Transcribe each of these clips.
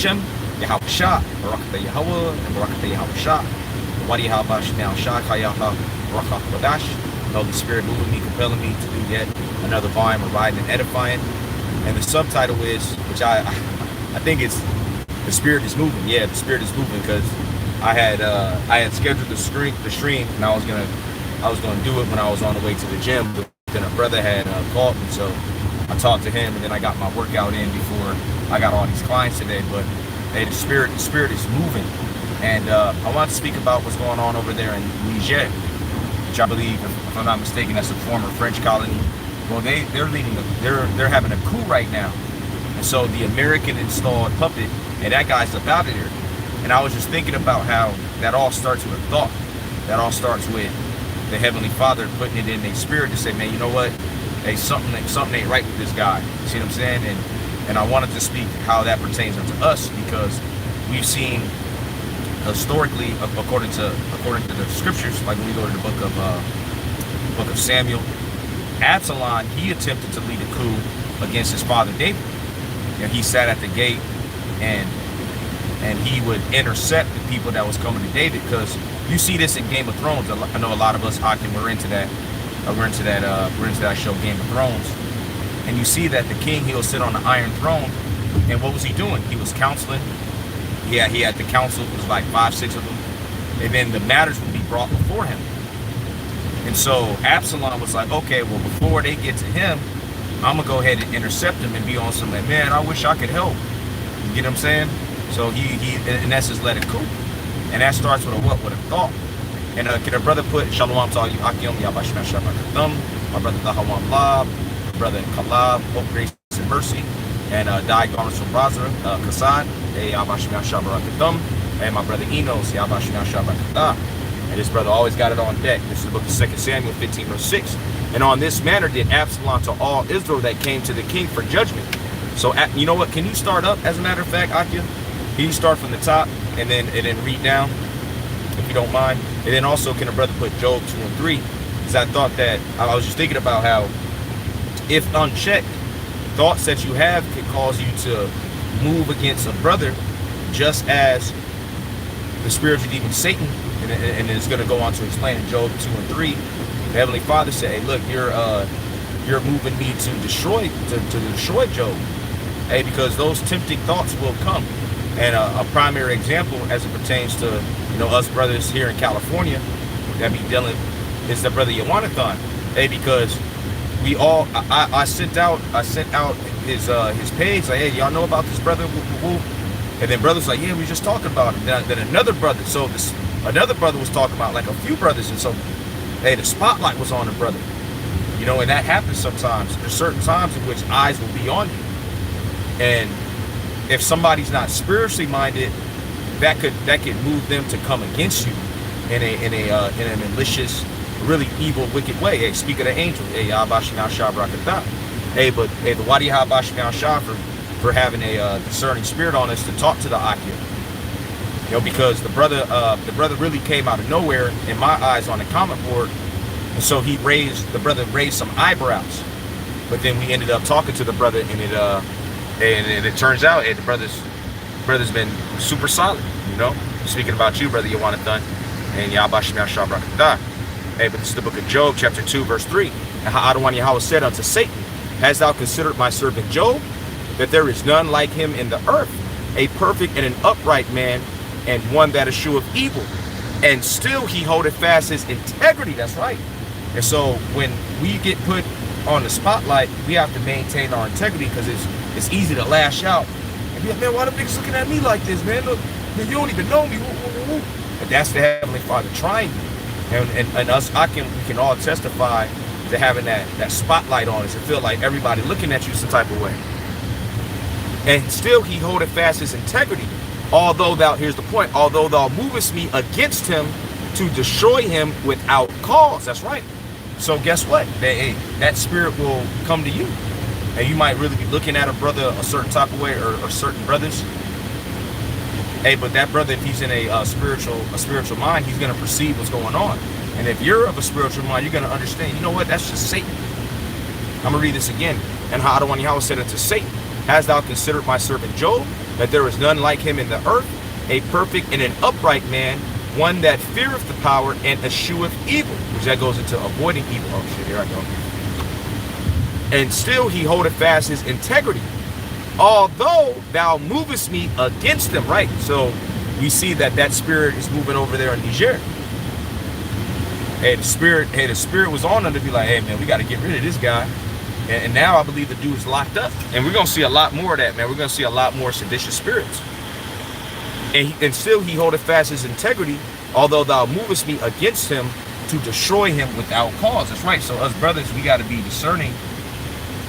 Hashem, Yahweh, Barakatah Yahweh, and Barakatah Yahweh. Wadi Yahweh Shemel Shah, Kayaha, Barakah Wadash. The Holy Spirit moving me, compelling me to do yet another volume of Ridin and Edifyin. And the subtitle is, which I think it's The Spirit is Moving. Yeah, the Spirit is moving, because I had scheduled the stream, and I was gonna do it when I was on the way to the gym. But then a brother had called me, so I talked to him, and then I got my workout in before I got all these clients today. But hey, the spirit is moving, and I want to speak about what's going on over there in Niger, which I believe, if I'm not mistaken, that's a former French colony. Well, they're having a coup right now, and so the American installed puppet, and that guy's up out of there. And I was just thinking about how that all starts with a thought. That all starts with the Heavenly Father putting it in their spirit to say, man, you know what? Hey, something ain't right with this guy. You see what I'm saying? And I wanted to speak how that pertains unto us, because we've seen historically, according to the scriptures, like when we go to the book of Samuel, Absalom, he attempted to lead a coup against his father David. You know, he sat at the gate and he would intercept the people that was coming to David, because you see this in Game of Thrones. I know a lot of us, we're into that show, Game of Thrones, and you see that the king, he'll sit on the Iron Throne, and what was he doing? He was counseling. Yeah, he had the council. It was like 5, 6 of them, and then the matters would be brought before him. And so Absalom was like, okay, well, before they get to him, I'm gonna go ahead and intercept him and be on some, like, man, I wish I could help. You get what I'm saying? So he in essence led a coup, and that starts with a what? With a thought. And can a brother put Shalom to all you Akim, Yabashna Shabakathum, my brother Dahawam Lab, brother Kalab, hope, grace, and mercy, and Dai Garments from Razra, Kasad, Yabashna Shabakathum, and my brother Enos, Yabashna Shabakathah. And this brother always got it on deck. This is the book of 2 Samuel 15, verse 6. And on this manner did Absalom to all Israel that came to the king for judgment. So, you know what? Can you start up, as a matter of fact, Akia? Can you start from the top and then read down, if you don't mind? And then also, can a brother put Job 2 and 3? Because I thought that, I was just thinking about how, if unchecked, thoughts that you have can cause you to move against a brother, just as the spiritual demon Satan, and it's going to go on to explain in Job 2 and 3, the Heavenly Father said, hey, look, you're moving me to destroy Job. Hey, because those tempting thoughts will come. And a primary example, as it pertains to us brothers here in California that be dealing, is the brother Yawanathan. Hey, because we all, I sent out his page, like, hey, y'all know about this brother? And then brothers like, yeah, we just talking about him. Then another brother, another brother was talking about, like, a few brothers, and so, hey, the spotlight was on the brother. And that happens sometimes. There's certain times in which eyes will be on you. And if somebody's not spiritually minded, that could move them to come against you in a malicious, really evil, wicked way. Hey, speak of the angel. Hey, Yabashina Shah Brakatah. Hey, but hey, the Wadi Habashina Shah for having a discerning spirit on us to talk to the Akia. Because the brother really came out of nowhere in my eyes on the comment board. And so the brother raised some eyebrows, but then we ended up talking to the brother, and it turns out, hey, the brother's been super solid. Speaking about you, brother Yawanathan, and Yabashim Shah Brakatah. Hey, but this is the book of Job, chapter 2, verse 3. And Adonai Yahweh said unto Satan, hast thou considered my servant Job, that there is none like him in the earth, a perfect and an upright man, and one that escheweth evil, and still he holdeth fast his integrity. That's right. And so when we get put on the spotlight, we have to maintain our integrity, because it's easy to lash out and be like, man, why the niggas looking at me like this, man? Look, man, you don't even know me. But that's the Heavenly Father trying you. And us, we can all testify to having that spotlight on us and feel like everybody looking at you some type of way. And still he holdeth fast his integrity. Here's the point, although thou movest me against him to destroy him without cause. That's right. So guess what? That spirit will come to you. And you might really be looking at a brother a certain type of way, or certain brothers. Hey, but that brother, if he's in a spiritual mind, he's going to perceive what's going on. And if you're of a spiritual mind, you're going to understand, you know what? That's just Satan. I'm going to read this again. And Adonai Yahweh said unto Satan, hast thou considered my servant Job, that there is none like him in the earth, a perfect and an upright man, one that feareth the power and escheweth evil, which that goes into avoiding evil. Oh shit, here I go. And still he holdeth fast his integrity, although thou movest me against them. Right, so we see that that spirit is moving over there in Niger. Hey, the spirit was on them to be like, hey man, we got to get rid of this guy. And now I believe the dude is locked up, and we're gonna see a lot more of that, man. We're gonna see a lot more seditious spirits. And still he holdeth fast his integrity, although thou movest me against him to destroy him without cause. That's right. So us brothers, we got to be discerning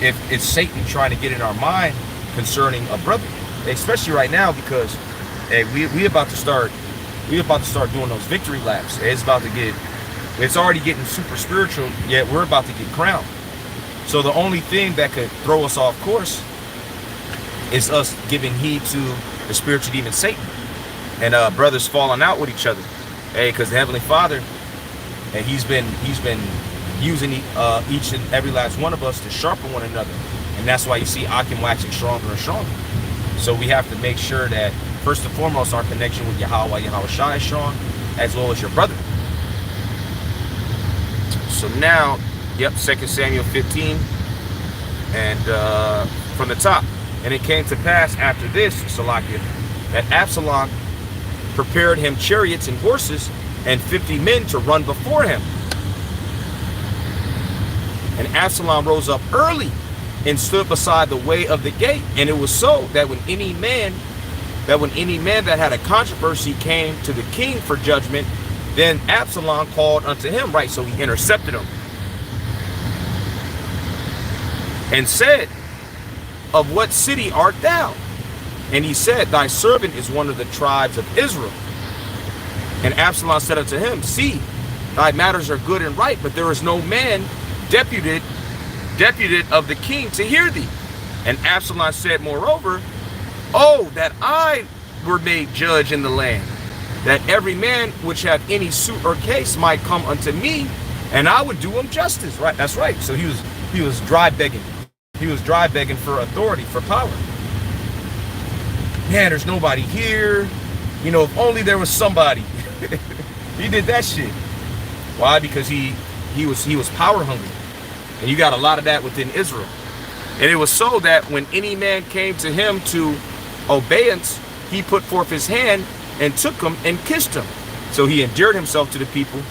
if it's Satan trying to get in our mind concerning a brother, especially right now, because hey, we about to start doing those victory laps. It's already getting super spiritual, yet we're about to get crowned. So the only thing that could throw us off course is us giving heed to the spiritual demon Satan, and brothers falling out with each other. Hey, because the Heavenly Father, and he's been using each and every last one of us to sharpen one another, and that's why you see Akim waxing stronger and stronger. So we have to make sure that first and foremost our connection with Yahweh Shai is strong, as well as your brother. So now, yep, 2 Samuel 15, and from the top. And it came to pass after this, Salakia, that Absalom prepared him chariots and horses and 50 men to run before him. And Absalom rose up early and stood beside the way of the gate. And it was so that when any man that had a controversy came to the king for judgment, then Absalom called unto him, right? So he intercepted him and said, of what city art thou? And he said, thy servant is one of the tribes of Israel. And Absalom said unto him, see, thy matters are good and right, but there is no man deputed of the king to hear thee. And Absalom said, moreover, oh, that I were made judge in the land, that every man which have any suit or case might come unto me, and I would do him justice. Right, that's right. So he was dry begging. He was dry begging for authority, for power. Man, there's nobody here. You know, if only there was somebody. He did that shit. Why? Because he was power hungry. And you got a lot of that within Israel. And it was so that when any man came to him to obeyance, he put forth his hand and took him and kissed him. So he endeared himself to the people.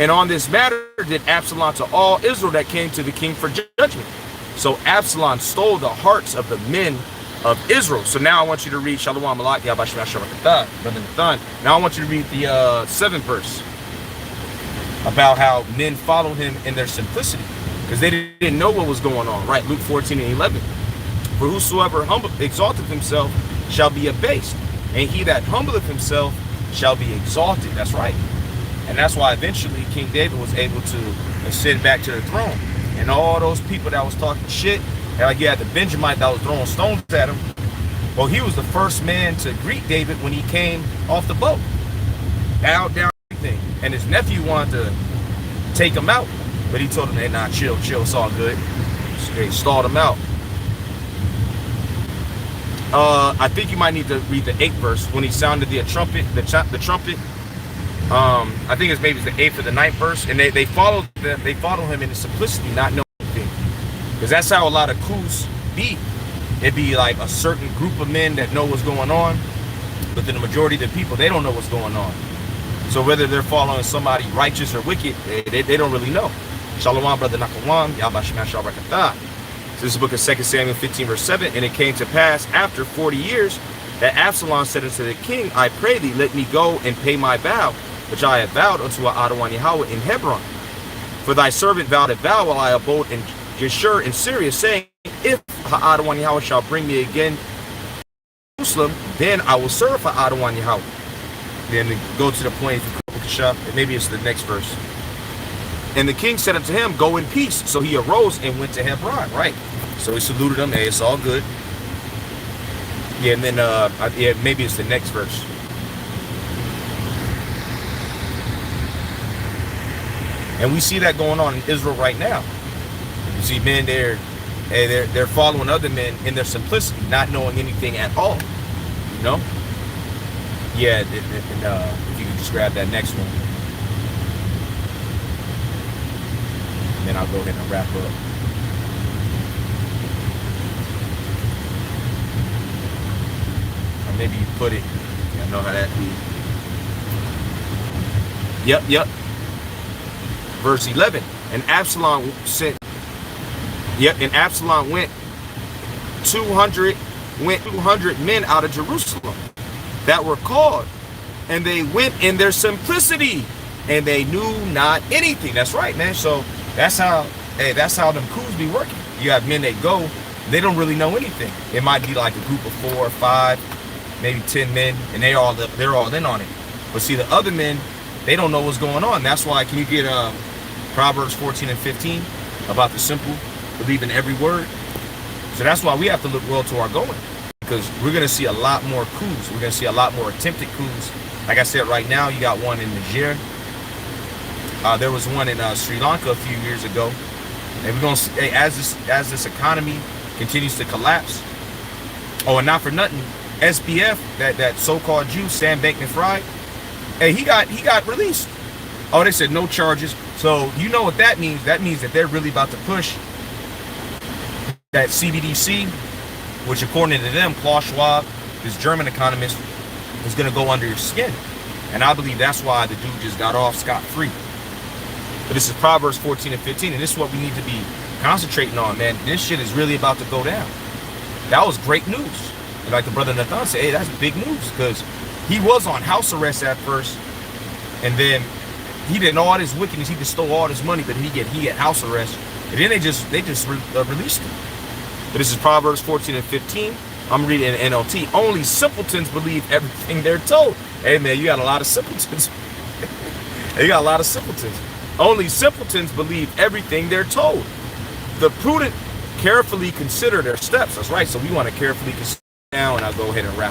And on this matter did Absalom to all Israel that came to the king for judgment. So Absalom stole the hearts of the men of Israel. So now I want you to read Shalom Malak Brother Nathan. Now I want you to read the 7th verse about how men followed him in their simplicity, because they didn't know what was going on. Right, Luke 14 and 11. For whosoever exalteth himself shall be abased, and he that humbleth himself shall be exalted. That's right. And that's why eventually King David was able to ascend back to the throne. And all those people that was talking shit, and like you had the Benjamite that was throwing stones at him, well, he was the first man to greet David when he came off the boat. Bowed down everything. And his nephew wanted to take him out, but he told him, hey, nah, chill, it's all good. So they stalled him out. I think you might need to read the 8th verse when he sounded the trumpet, the trumpet. I think it's maybe the 8th or the 9th verse, and they followed him in the simplicity, not knowing anything, because that's how a lot of coups be. It'd be like a certain group of men that know what's going on, but then the majority of the people, they don't know what's going on. So whether they're following somebody righteous or wicked, they don't really know. Shalom, brother Nakawam, Yabashman Shabrakatah. So this is the book of 2 Samuel 15 verse 7. And it came to pass after 40 years that Absalom said unto the king, I pray thee, let me go and pay my vow, which I have vowed unto Adonai Yahweh in Hebron. For thy servant vowed a vow while I abode in Geshur in Syria, saying, if Adonai Yahweh shall bring me again to Jerusalem, then I will serve Adonai Yahweh. Then go to the point, maybe it's the next verse. And the king said unto him, go in peace. So he arose and went to Hebron, right? So he saluted him, hey, it's all good. Yeah, and then yeah, maybe it's the next verse. And we see that going on in Israel right now. You see men there, they're following other men in their simplicity, not knowing anything at all. No? Yeah, if you can just grab that next one. And then I'll go ahead and wrap up. Or maybe you put it. I know how that be. Yep. Verse 11. And Absalom sent. And Absalom went 200 men out of Jerusalem that were called, and they went in their simplicity, and they knew not anything. That's right, man. So that's how them coups be working. You have men that go, they don't really know anything. It might be like a group of 4 or 5, maybe 10 men, and they're all in on it. But see, the other men, they don't know what's going on. That's why, can you get Proverbs 14 and 15 about the simple believing every word? So that's why we have to look well to our going, because we're going to see a lot more coups. We're going to see a lot more attempted coups. Like I said, right now you got one in Niger. There was one in Sri Lanka a few years ago, and we're going to see, as this economy continues to collapse. Oh, and not for nothing, SBF, that so-called Jew, Sam Bankman-Fried, hey, he got released. Oh, they said no charges. So you know what that means? That means that they're really about to push that CBDC, which according to them, Klaus Schwab, this German economist, is going to go under your skin. And I believe that's why the dude just got off scot-free. But this is Proverbs 14 and 15, and this is what we need to be concentrating on, man. This shit is really about to go down. That was great news. And like the brother Nathan said, hey, that's big news, because he was on house arrest at first, and then he did all this wickedness. He just stole all this money, but he had house arrest, and then they just released him. But this is Proverbs 14 and 15. I'm reading in NLT. Only simpletons believe everything they're told. Hey, man, you got a lot of simpletons. You got a lot of simpletons. Only simpletons believe everything they're told. The prudent carefully consider their steps. That's right. So we want to carefully consider now, and I'll go ahead and wrap